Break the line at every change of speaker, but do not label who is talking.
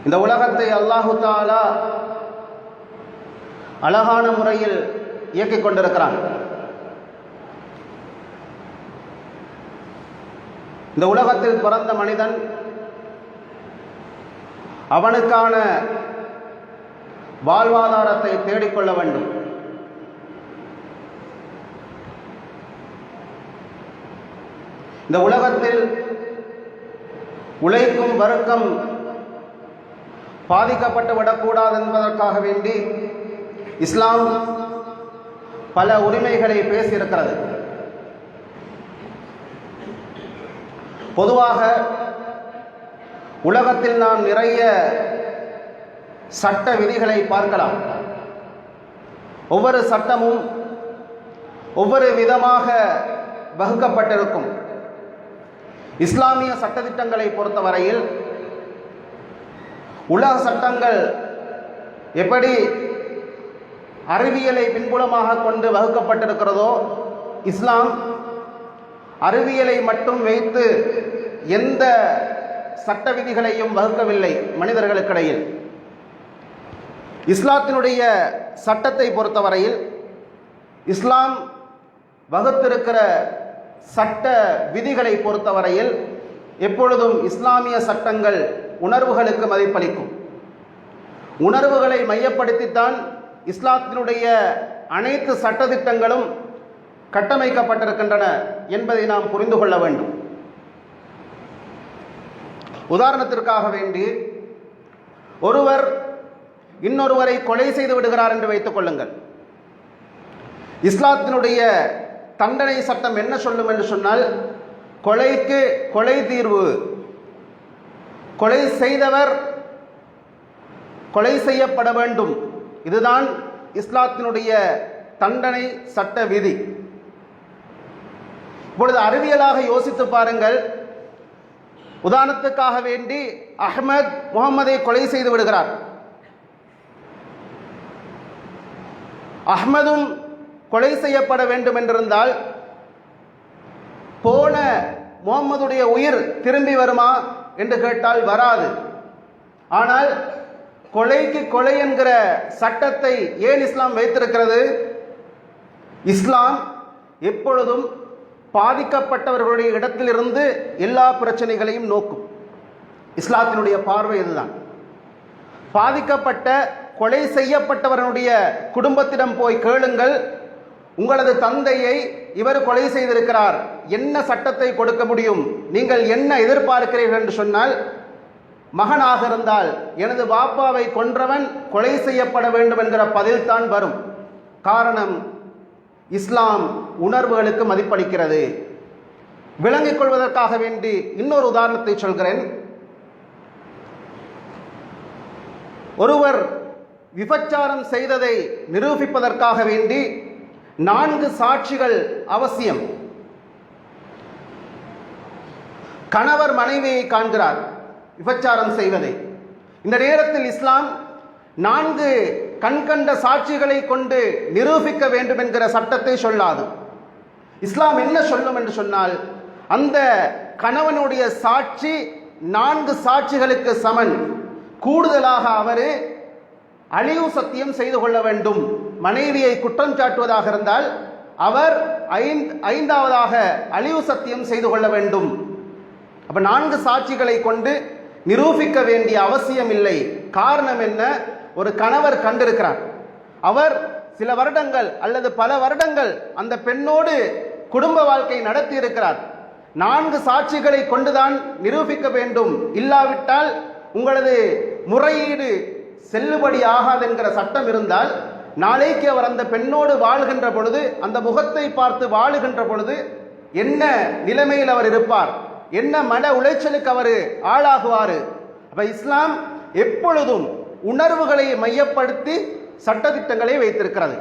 இந்த உலகத்தை அல்லாஹு தஆலா அழகான முறையில் இயக்கிக் கொண்டிருக்கிறான். இந்த உலகத்தில் பிறந்த மனிதன் அவனுக்கான வாழ்வாதாரத்தை தேடிக்கொள்ள வேண்டும். இந்த உலகத்தில் உழைக்கும் வர்க்கம் பாதிக்கப்பட்டு விடக்கூடாது என்பதற்காக வேண்டி இஸ்லாம் பல உரிமைகளை பேசியிருக்கிறது. பொதுவாக உலகத்தில் நாம் நிறைய சட்ட விதிகளை பார்க்கலாம். ஒவ்வொரு சட்டமும் ஒவ்வொரு விதமாக வகுக்கப்பட்டிருக்கும். இஸ்லாமிய சட்டதிட்டங்களை பொறுத்தவரையில் உலக சட்டங்கள் எப்படி அறிவியலை பின்புலமாக கொண்டு வகுக்கப்பட்டிருக்கிறதோ, இஸ்லாம் அறிவியலை மட்டும் வைத்து எந்த சட்ட விதிகளையும் வகுக்கவில்லை மனிதர்களுக்கிடையில். இஸ்லாத்தினுடைய சட்டத்தை பொறுத்தவரையில் இஸ்லாம் வகுத்திருக்கிற சட்ட விதிகளை பொறுத்தவரையில் எப்பொழுதும் இஸ்லாமிய சட்டங்கள் உணர்வுகளுக்கு மதிப்பளிக்கும். உணர்வுகளை மையப்படுத்தித்தான் இஸ்லாத்தினுடைய அனைத்து சட்டதிட்டங்களும் கட்டமைக்கப்பட்டிருக்கின்றன என்பதை நாம் புரிந்து கொள்ள வேண்டும். உதாரணத்திற்காக வேண்டி ஒருவர் இன்னொருவரை கொலை செய்து விடுகிறார் என்று வைத்துக் கொள்ளுங்கள். இஸ்லாத்தினுடைய தண்டனை சட்டம் என்ன சொல்லும் என்று சொன்னால், கொலைக்கு கொலை தீர்வு, கொலை செய்தவர் கொலை செய்யப்பட வேண்டும். இதுதான் இஸ்லாத்தினுடைய தண்டனை சட்ட விதி. இப்பொழுது அறிவியலாக யோசித்து பாருங்கள். உதாரணத்துக்காக வேண்டி அஹ்மத் முகமதை கொலை செய்து விடுகிறார். அஹ்மதும் கொலை செய்யப்பட வேண்டும் என்றிருந்தால் போன முகம்மதுடைய உயிர் திரும்பி வருமா என்று கேட்டால் வராது. ஆனால் கொலைக்கு கொலை என்கிற சட்டத்தை ஏன் இஸ்லாம் வைத்திருக்கிறது? இஸ்லாம் எப்பொழுதும் பாதிக்கப்பட்டவர்களுடைய இடத்திலிருந்து எல்லா பிரச்சனைகளையும் நோக்கும். இஸ்லாத்தினுடைய பார்வை இதுதான். பாதிக்கப்பட்ட கொலை செய்யப்பட்டவர்களுடைய குடும்பத்திடம் போய் கேளுங்கள், உங்களது தந்தையை இவர் கொலை செய்திருக்கிறார், என்ன சட்டத்தை கொடுக்க முடியும், நீங்கள் என்ன எதிர்பார்க்கிறீர்கள் என்று சொன்னால், மகனாக இருந்தால் எனது பாப்பாவை கொன்றவன் கொலை செய்யப்பட வேண்டும் என்கிற பதில் தான் வரும். காரணம், இஸ்லாம் உணர்வுகளுக்கு மதிப்பளிக்கிறது. விளங்கிக் கொள்வதற்காக வேண்டி இன்னொரு உதாரணத்தை சொல்கிறேன். ஒருவர் விபச்சாரம் செய்ததை நிரூபிப்பதற்காக வேண்டி 4 சாட்சிகள் அவசியம். கணவர் மனைவியை காண்கிறார் விபச்சாரம் செய்வதை. இந்த நேரத்தில் இஸ்லாம் 4 கண்கண்ட சாட்சிகளை கொண்டு நிரூபிக்க வேண்டும் என்கிற சட்டத்தை சொல்லாது. இஸ்லாம் என்ன சொல்லும் என்று சொன்னால், அந்த கணவனுடைய சாட்சி 4 சாட்சிகளுக்கு சமன். கூடுதலாக அவர் அழிவு சத்தியம் செய்து கொள்ள வேண்டும். மனைவியை குற்றம் சாட்டுவதாக இருந்தால் அவர் 5ஆவதாக அழிவு சத்தியம் செய்து கொள்ள வேண்டும். அப்ப 4 சாட்சிகளை கொண்டு நிரூபிக்க வேண்டிய அவசியம் இல்லை. காரணம் என்ன? ஒரு கணவர் கண்டிருக்கிறார், அவர் சில வருடங்கள் அல்லது பல வருடங்கள் அந்த பெண்ணோடு குடும்ப வாழ்க்கை நடத்தி இருக்கிறார். 4 சாட்சிகளை கொண்டுதான் நிரூபிக்க வேண்டும். இல்லாவிட்டால் உங்களது முறையீடு செல்லுபடி ஆகாது என்கிற சட்டம் இருந்தால், நாளைக்கு அவர் அந்த பெண்ணோடு வாழுகின்ற பொழுது, அந்த முகத்தை பார்த்து வாழுகின்ற பொழுது என்ன நிலைமையில் அவர் இருப்பார், என்ன மன உளைச்சலுக்கு அவர் ஆளாகுவார். அப்ப இஸ்லாம் எப்பொழுதும் உணர்வுகளை மையப்படுத்தி சட்டதிட்டங்களை வைத்திருக்கிறது.